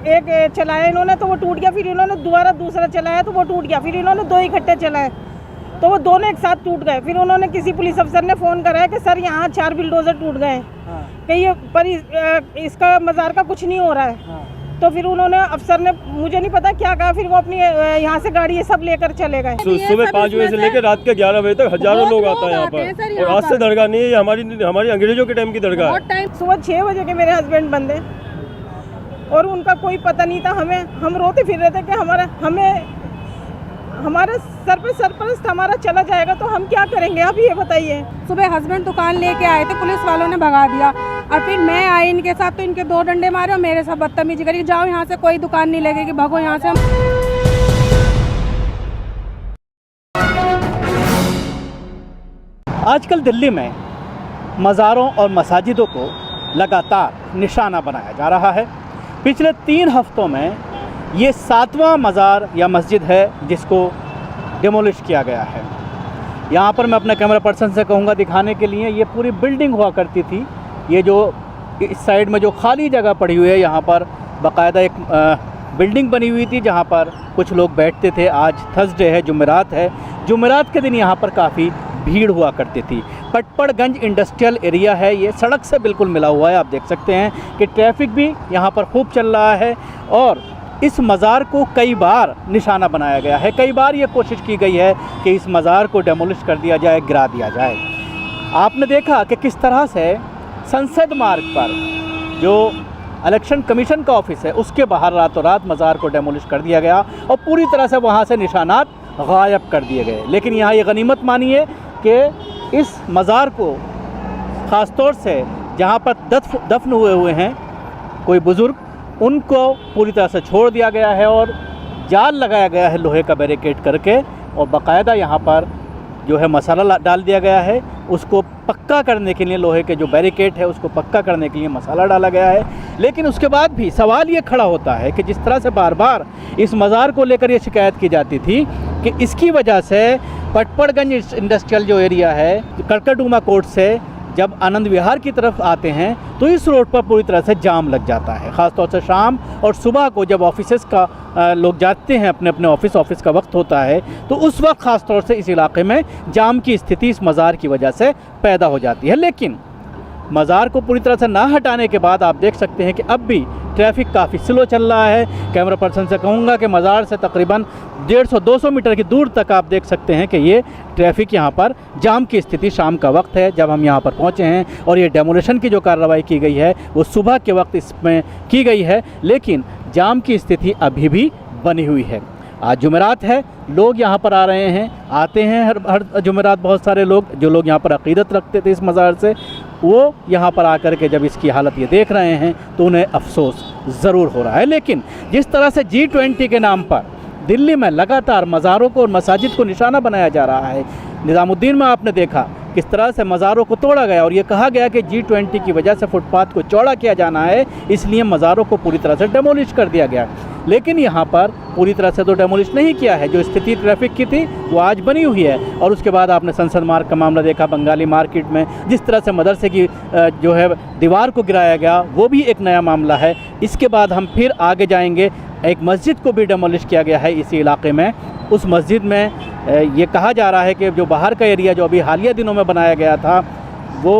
एक चलाया इन्होंने तो वो टूट गया, फिर इन्होंने दोबारा दूसरा चलाया तो वो टूट गया, फिर इन्होंने 2 इकट्ठे चलाए तो वो दोनों एक साथ टूट गए। फिर उन्होंने किसी पुलिस अफसर ने फ़ोन कराया कि सर यहाँ 4 बिल्डोज़र टूट गए हैं कि ये पर इसका मज़ार का कुछ नहीं हो रहा है। तो फिर उन्होंने अफसर ने मुझे नहीं पता क्या कहा, फिर वो अपनी यहाँ से गाड़ी ये सब लेकर चले गए। सुबह 5 बजे से लेकर रात के 11 बजे तक हजारों लोग आते हैं यहाँ पर, और आज से दरगाह नहीं है, हमारी अंग्रेजों के टाइम की दरगाह है। सुबह 6 बजे के मेरे हस्बैंड बंदे और उनका कोई पता नहीं था। हम रोते फिर रहे थे कि हमारे सर पे सरपरस्त हमारा चला जाएगा तो हम क्या करेंगे, आप ये बताइए। सुबह हस्बैंड दुकान लेके आए थे, पुलिस वालों ने भगा दिया और फिर मैं आई इनके साथ तो इनके 2 डंडे मारे और मेरे साथ बदतमीजी करी, जाओ यहाँ से, कोई दुकान नहीं लगेगी, भागो यहाँ से। आजकल दिल्ली में मज़ारों और मसाजिदों को लगातार निशाना बनाया जा रहा है। पिछले 3 हफ्तों में ये 7वां मज़ार या मस्जिद है जिसको डिमोलिश किया गया है। यहाँ पर मैं अपने कैमरा पर्सन से कहूँगा दिखाने के लिए, ये पूरी बिल्डिंग हुआ करती थी। ये जो इस साइड में जो खाली जगह पड़ी हुई है, यहाँ पर बाकायदा एक बिल्डिंग बनी हुई थी जहाँ पर कुछ लोग बैठते थे। आज थर्सडे है, जुमेरात है, जुमेरात के दिन यहाँ पर काफ़ी भीड़ हुआ करती थी। पटपड़गंज इंडस्ट्रियल एरिया है, ये सड़क से बिल्कुल मिला हुआ है। आप देख सकते हैं कि ट्रैफिक भी यहाँ पर खूब चल रहा है और इस मज़ार को कई बार निशाना बनाया गया है। कई बार ये कोशिश की गई है कि इस मज़ार को डेमोलिश कर दिया जाए, गिरा दिया जाए। आपने देखा कि किस तरह से संसद मार्ग पर जो इलेक्शन कमीशन का ऑफिस है उसके बाहर रातों रात मज़ार को डेमोलिश कर दिया गया और पूरी तरह से वहाँ से निशानात गायब कर दिए गए। लेकिन यहाँ ये गनीमत मानिए कि इस मज़ार को ख़ास तौर से जहाँ पर दफन हुए हैं कोई बुज़ुर्ग, उनको पूरी तरह से छोड़ दिया गया है और जाल लगाया गया है लोहे का बैरिकेड करके, और बाकायदा यहाँ पर जो है मसाला डाल दिया गया है। उसको पक्का करने के लिए लोहे के जो बैरिकेड है उसको पक्का करने के लिए मसाला डाला गया है। लेकिन उसके बाद भी सवाल ये खड़ा होता है कि जिस तरह से बार बार इस मज़ार को लेकर ये शिकायत की जाती थी कि इसकी वजह से पटपड़गंज इंडस्ट्रियल जो एरिया है, कड़कड़डूमा कोर्ट से जब आनंद विहार की तरफ आते हैं तो इस रोड पर पूरी तरह से जाम लग जाता है। ख़ास तौर से शाम और सुबह को जब ऑफिसेस का लोग जाते हैं, अपने अपने ऑफिस का वक्त होता है, तो उस वक्त ख़ास तौर से इस इलाके में जाम की स्थिति इस मज़ार की वजह से पैदा हो जाती है। लेकिन मज़ार को पूरी तरह से ना हटाने के बाद आप देख सकते हैं कि अब भी ट्रैफिक काफ़ी स्लो चल रहा है। कैमरा पर्सन से कहूँगा कि मज़ार से तकरीबन 150-200 मीटर की दूर तक आप देख सकते हैं कि ये ट्रैफिक यहाँ पर जाम की स्थिति शाम का वक्त है जब हम यहाँ पर पहुँचे हैं, और ये डेमोलिशन की जो कार्रवाई की गई है वो सुबह के वक्त इसमें की गई है। लेकिन जाम की स्थिति अभी भी बनी हुई है। आज जुमेरात है, लोग यहाँ पर आ रहे हैं, आते हैं हर जुमेरात। बहुत सारे लोग जो लोग यहाँ पर अक़ीदत रखते थे इस मज़ार से, वो यहाँ पर आकर के जब इसकी हालत ये देख रहे हैं तो उन्हें अफसोस ज़रूर हो रहा है। लेकिन जिस तरह से G20 के नाम पर दिल्ली में लगातार मज़ारों को और मसाजिद को निशाना बनाया जा रहा है, निज़ामुद्दीन में आपने देखा किस तरह से मज़ारों को तोड़ा गया और ये कहा गया कि G20 की वजह से फुटपाथ को चौड़ा किया जाना है, इसलिए मज़ारों को पूरी तरह से डेमोलिश कर दिया गया। लेकिन यहाँ पर पूरी तरह से तो डेमोलिश नहीं किया है। जो स्थिति ट्रैफिक की थी वो आज बनी हुई है। और उसके बाद आपने संसद मार्ग का मामला देखा, बंगाली मार्केट में जिस तरह से मदरसे की जो है दीवार को गिराया गया, वो भी एक नया मामला है। इसके बाद हम फिर आगे जाएंगे, एक मस्जिद को भी डेमोलिश किया गया है इसी इलाके में। उस मस्जिद में ये कहा जा रहा है कि जो बाहर का एरिया जो अभी हालिया दिनों में बनाया गया था वो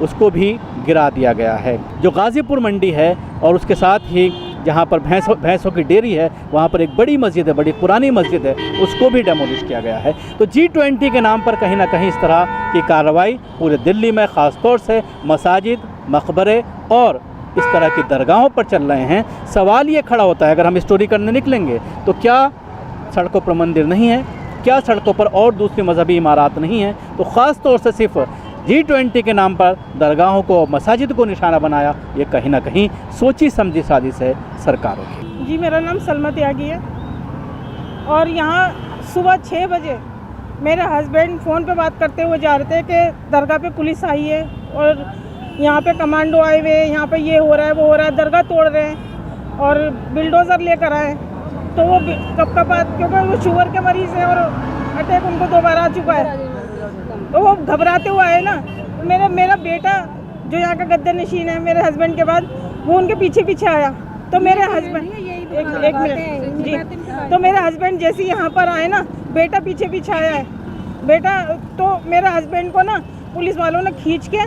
उसको भी गिरा दिया गया है। जो गाज़ीपुर मंडी है और उसके साथ ही जहाँ पर भैंसों की डेयरी है, वहाँ पर एक बड़ी मस्जिद है, बड़ी पुरानी मस्जिद है, उसको भी डेमोलिश किया गया है। तो G20 के नाम पर कहीं ना कहीं इस तरह की कार्रवाई पूरे दिल्ली में ख़ास तौर से मसाजिद, मकबरे और इस तरह की दरगाहों पर चल रहे हैं। सवाल ये खड़ा होता है, अगर हम स्टोरी करने निकलेंगे तो क्या सड़कों पर मंदिर नहीं है, क्या सड़कों पर और दूसरी मजहबी इमारत नहीं हैं? तो ख़ास तौर से सिर्फ G20 के नाम पर दरगाहों को, मसाजिद को निशाना बनाया, ये कहीं ना कहीं सोची समझी साजिश है सरकारों की। जी, मेरा नाम सलमा त्यागी है और यहाँ सुबह 6 बजे मेरे हस्बैंड फ़ोन पे बात करते हुए जा रहे थे कि दरगाह पे पुलिस आई है और यहाँ पे कमांडो आए हुए, यहाँ पे ये हो रहा है, वो हो रहा है, दरगाह तोड़ रहे हैं और बिल्डोज़र लेकर आए। तो वो कब बात, क्योंकि वो शुगर के मरीज़ हैं और अटैक उनको 2 बार आ चुका है, तो वो घबराते हुए आए ना। मेरा बेटा जो यहाँ का गद्दे नशीन है मेरे हस्बैंड के बाद, वो उनके पीछे पीछे आया तो मेरे हस्बैंड एक मिनट जी, तो मेरे हस्बैंड जैसे यहाँ पर आए ना, बेटा पीछे पीछे आया है बेटा, तो मेरे हस्बैंड को ना पुलिस वालों ने खींच के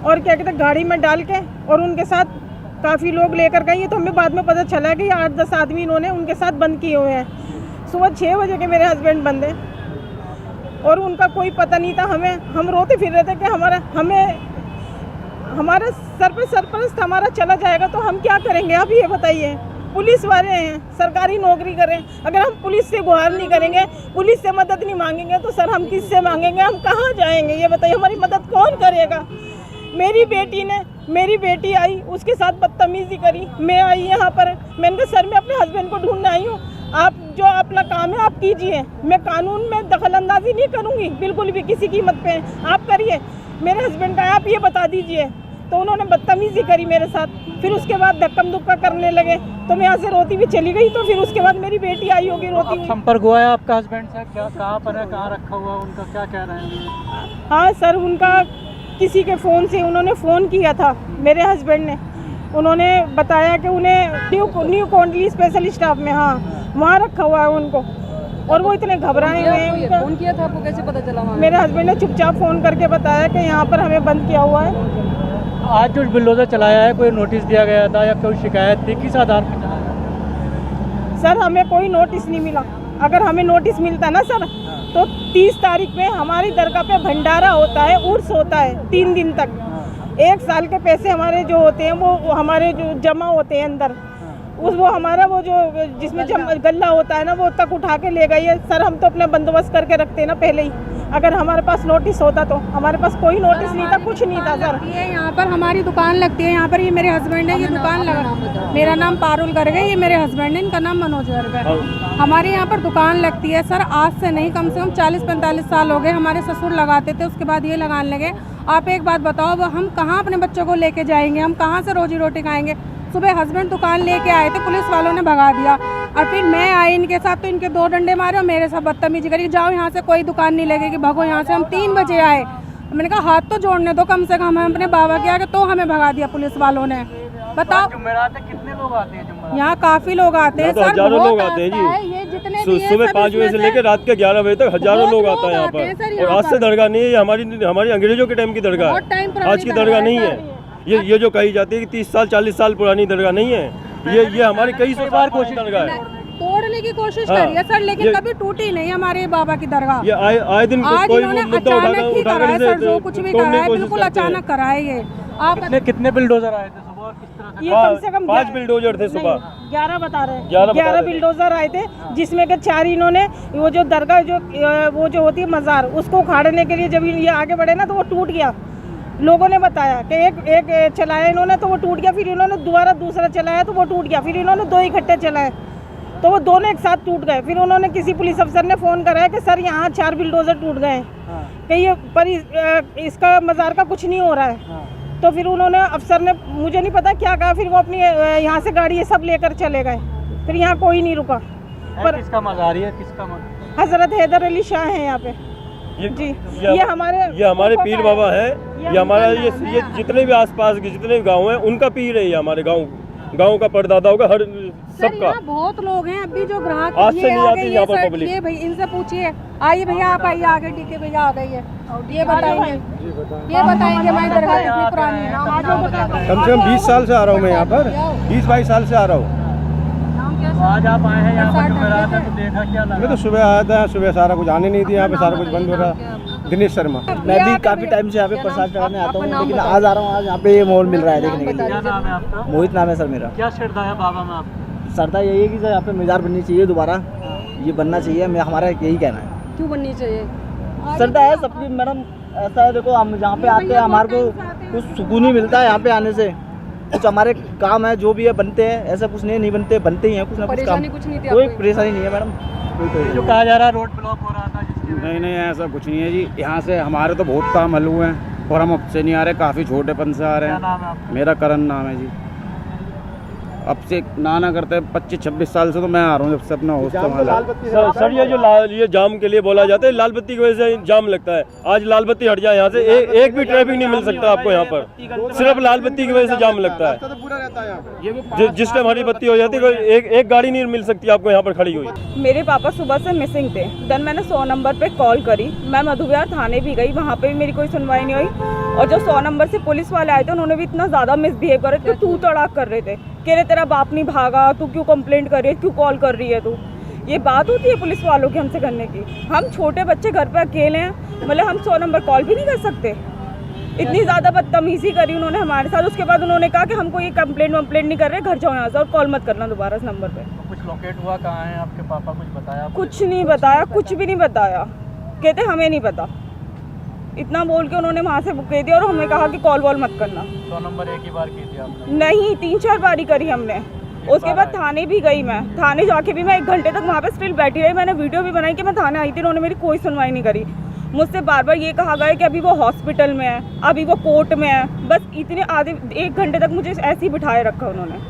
और क्या कहते हैं गाड़ी में डाल के और उनके साथ काफ़ी लोग लेकर गए। ये तो हमें बाद में पता चला कि 8-10 आदमी इन्होंने उनके साथ बंद किए हुए हैं। सुबह 6 बजे के मेरे हस्बैंड बंद है और उनका कोई पता नहीं था। हम रोते फिर रहे थे कि हमारा सरपरस्त हमारा चला जाएगा तो हम क्या करेंगे, आप ये बताइए। पुलिस वाले हैं, सरकारी नौकरी करें, अगर हम पुलिस से गुहार नहीं करेंगे, पुलिस से मदद नहीं मांगेंगे तो सर हम किससे मांगेंगे, हम कहाँ जाएंगे, ये बताइए। हमारी मदद कौन करेगा। मेरी बेटी आई, उसके साथ बदतमीजी करी। मैं आई यहाँ पर, मैंने कहा सर मैं अपने हस्बैंड को ढूंढने आई हूँ, आप जो अपना काम है आप कीजिए, मैं कानून में दखल अंदाजी नहीं करूँगी बिल्कुल भी, किसी कीमत पे आप करिए। मेरे हस्बैंड का आप ये बता दीजिए। तो उन्होंने बदतमीजी करी मेरे साथ, फिर उसके बाद धक्कम धुक्का करने लगे तो मैं यहाँ से रोती भी चली गई। तो फिर उसके बाद मेरी बेटी आई होगी रोती हुई। संपर्क हुआ है आपका हस्बैंड से, क्या कहाँ पर है, कहाँ रखा हुआ है, उनका क्या कह रहे हैं? हाँ सर, उनका किसी के फ़ोन से उन्होंने फ़ोन किया था मेरे हस्बैंड ने, उन्होंने बताया कि उन्हें न्यू कोंडली स्पेशल स्टाफ में, हाँ वहाँ रखा हुआ है उनको, और वो इतने घबराए हुए हैं। फोन किया था आपको, कैसे पता चला? मेरे हस्बैंड ने चुपचाप फ़ोन करके बताया कि यहाँ पर हमें बंद किया हुआ है। आज जो बुलडोजर चलाया है, कोई नोटिस दिया गया था या कोई शिकायत थी, किस आधार पर चलाया? सर हमें कोई नोटिस नहीं मिला। अगर हमें नोटिस मिलता ना सर तो 30 तारीख में हमारी दरगाह पे भंडारा होता है, उर्स होता है 3 दिन तक। 1 साल के पैसे हमारे जो होते हैं वो हमारे जो जमा होते हैं अंदर, वो हमारा वो जो जिसमें गल्ला होता है ना वो तक उठा के ले गई है। सर हम तो अपना बंदोबस्त करके रखते हैं ना पहले ही, अगर हमारे पास नोटिस होता तो। हमारे पास कोई नोटिस नहीं था, कुछ नहीं था सर। ये यहाँ पर हमारी दुकान लगती है, यहाँ पर ये मेरे हस्बैंड है, ये दुकान लगा, मेरा नाम पारुल गर्ग है, ये मेरे हस्बैंड है, इनका नाम मनोज गर्ग है। हमारे यहाँ पर दुकान लगती है सर, आज से नहीं कम से कम 40-45 साल हो गए। हमारे ससुर लगाते थे, उसके बाद ये लगाने लगे। आप एक बात बताओ, अब हम कहाँ अपने बच्चों को लेके जाएंगे, हम कहाँ से रोजी रोटी खाएंगे। सुबह हस्बैंड दुकान लेके आए थे, पुलिस वालों ने भगा दिया, और फिर मैं आई इनके साथ तो इनके 2 डंडे मारे और मेरे साथ बदतमीजी करी, जाओ यहाँ से कोई दुकान नहीं लगेगी, भगो यहाँ से। हम 3 बजे आए, मैंने कहा हाथ तो जोड़ने दो कम से कम, हम अपने बाबा के आगे, तो हमें भगा दिया पुलिस वालों ने। बताओ कितने लोग आते हैं? यहाँ काफी लोग आते हैं सर, हजारों लोग आते हैं जी। ये जितने भी हैं, सुबह सब 5 बजे से लेकर रात के 11 बजे तक हजारों लोग आते हैं यहाँ पर। और आज से दरगाह नहीं है, हमारी अंग्रेजों के टाइम की दरगाह है, आज की दरगाह नहीं है। ये जो कही जाती है कि 30 साल 40 साल पुरानी दरगाह नहीं है, ये हमारी कई सौ बार कोशिश दरगाह है, तोड़ने की कोशिश करी है सर, लेकिन कभी टूटी नहीं हमारे बाबा की दरगाह। ये आए दिन कोई मुद्दा अचानक ही करा है सर, जो कुछ भी करा है बिल्कुल अचानक करा है ये। आप कितने बुलडोजर आए थे सुबह, किस तरह से? ये कम से कम 5 बिल्डोजर थे सुबह, 11 बता रहे हैं, 11 बिल्डोजर आए थे, जिसमें के 4 इन्होंने वो जो दरगाह वो जो होती है मज़ार, उसको उखाड़ने के लिए जब ये आगे बढ़े ना तो वो टूट गया। लोगों ने बताया कि एक चलाया इन्होंने तो वो टूट गया, फिर इन्होंने दोबारा दूसरा चलाया तो वो टूट गया, फिर इन्होंने 2 इकट्ठे चलाए तो वो दोनों एक साथ टूट गए। फिर उन्होंने किसी पुलिस अफसर ने फ़ोन कराया कि सर यहाँ 4 बिल्डोजर टूट गए हैं, कि ये पर इसका मज़ार का कुछ नहीं हो रहा है। तो फिर उन्होंने अफसर ने, मुझे नहीं पता क्या कहा, फिर वो अपनी यहाँ से गाड़ी ये सब लेकर चले गए। फिर यहाँ कोई नहीं रुका। पर किसका मज़ार है, किसका? हज़रत हैदर अली शाह है यहाँ पे जी। ये हमारे पीर बाबा है, ये हमारा ये जितने भी आसपास के जितने गांव हैं उनका पीर है, ये हमारे गांव का परदादा होगा हर सबका। बहुत लोग हैं अभी जो ग्राहक आज से नहीं आते यहाँ पर पब्लिक। ये भाई इनसे पूछिए, आइए भैया आप आइए आगे, टीके भैया आ गई है, ये बताएंगे हमारी दरगाह कितनी पुरानी है। कम से कम 20 साल से आ रहा हूँ मैं यहाँ पर, 20-22 साल से आ रहा हूँ। आज आप आए हैं यहाँ पर, जुमेरात है, तो देखा क्या लगा? मैं तो सुबह आया था, सुबह सारा कुछ आने नहीं दिया, यहाँ पे सारा कुछ बंद हो रहा। दिनेश शर्मा। मैं भी काफ़ी टाइम से यहाँ पे प्रसाद चढ़ाने आता हूँ, लेकिन आज आ रहा हूँ, आज यहाँ पे ये माहौल मिल रहा है देखने के लिए। क्या नाम है आपका? मोहित नाम है सर मेरा। क्या श्रद्धा है बाबा में आपको? श्रद्धा यही है कि सर यहाँ पे मीज़ार बननी चाहिए दोबारा, ये बनना चाहिए, मैं हमारा यही कहना है। क्यों बननी चाहिए? श्रद्धा है सबकी मैडम, ऐसा है देखो, हम यहाँ पे आते हैं, हमारे को कुछ सुकून ही मिलता है यहाँ पे आने से। कुछ हमारे काम है जो भी है बनते हैं, ऐसा कुछ नहीं बनते, बनते ही हैं कुछ ना कुछ काम। कोई परेशानी नहीं है मैडम। जो कहा जा रहा है रोड ब्लॉक हो रहा था, नहीं ऐसा कुछ नहीं है जी। यहाँ से हमारे तो बहुत काम हल हुए हैं और हम अब से नहीं आ रहे, काफ़ी छोटेपन से आ रहे क्या हैं। नाम है आपका? मेरा करण नाम है जी। अब से ना करते 25-26 साल से तो मैं आ रहा हूँ जब से अपना होश संभाला। सर ये जो ये जाम के लिए बोला जाता है, लाल बत्ती की वजह से जाम लगता है। आज लाल बत्ती हट जाए यहाँ से एक भी ट्रैफिक नहीं मिल सकता आपको यहाँ पर, सिर्फ लाल बत्ती की वजह से जाम लगता है। जिस टाइम हरी बत्ती हो जाती है एक गाड़ी नहीं मिल सकती आपको यहाँ पर खड़ी हुई। मेरे पापा सुबह से मिसिंग थे। देन मैंने 100 नंबर पे कॉल करी, मैं मधुविहार थाने भी गई, वहाँ पे भी मेरी कोई सुनवाई नहीं हुई। और जो 100 नंबर से पुलिस वाले आए थे उन्होंने भी इतना ज़्यादा मिसबिहेव कर रहे थे, तू तड़ाक कर रहे थे, कह रहे तेरा बाप नहीं भागा, तू क्यों कंप्लेंट कर रही है, क्यों कॉल कर रही है तू। ये बात होती है पुलिस वालों की हमसे करने की? हम छोटे बच्चे घर पे अकेले हैं, मतलब हम 100 नंबर कॉल भी नहीं कर सकते। इतनी ज़्यादा बदतमीजी करी उन्होंने हमारे साथ। उसके बाद उन्होंने कहा कि हमको ये कंप्लेंट नहीं कर रहे, घर जाओ यहाँ से और कॉल मत करना दोबारा इस नंबर पे। कुछ लोकेट हुआ कहाँ है आपके पापा, कुछ बताया? कुछ नहीं बताया, कुछ भी नहीं बताया, कहते हमें नहीं पता। इतना बोल के उन्होंने वहाँ से बुक दिया और हमें कहा कि कॉल वॉल मत करना। 100 नंबर एक ही बार की थी आपने? नहीं, 3-4 बारी करी हमने। उसके बाद थाने भी गई मैं, थाने जाके भी मैं 1 घंटे तक वहाँ पे स्टिल बैठी रही। मैंने वीडियो भी बनाई कि मैं थाने आई थी, उन्होंने मेरी कोई सुनवाई नहीं करी। मुझसे बार बार ये कहा गया कि अभी वो हॉस्पिटल में है, अभी वो कोर्ट में है, बस इतने आधे 1 घंटे तक मुझे ऐसे ही बिठाए रखा उन्होंने।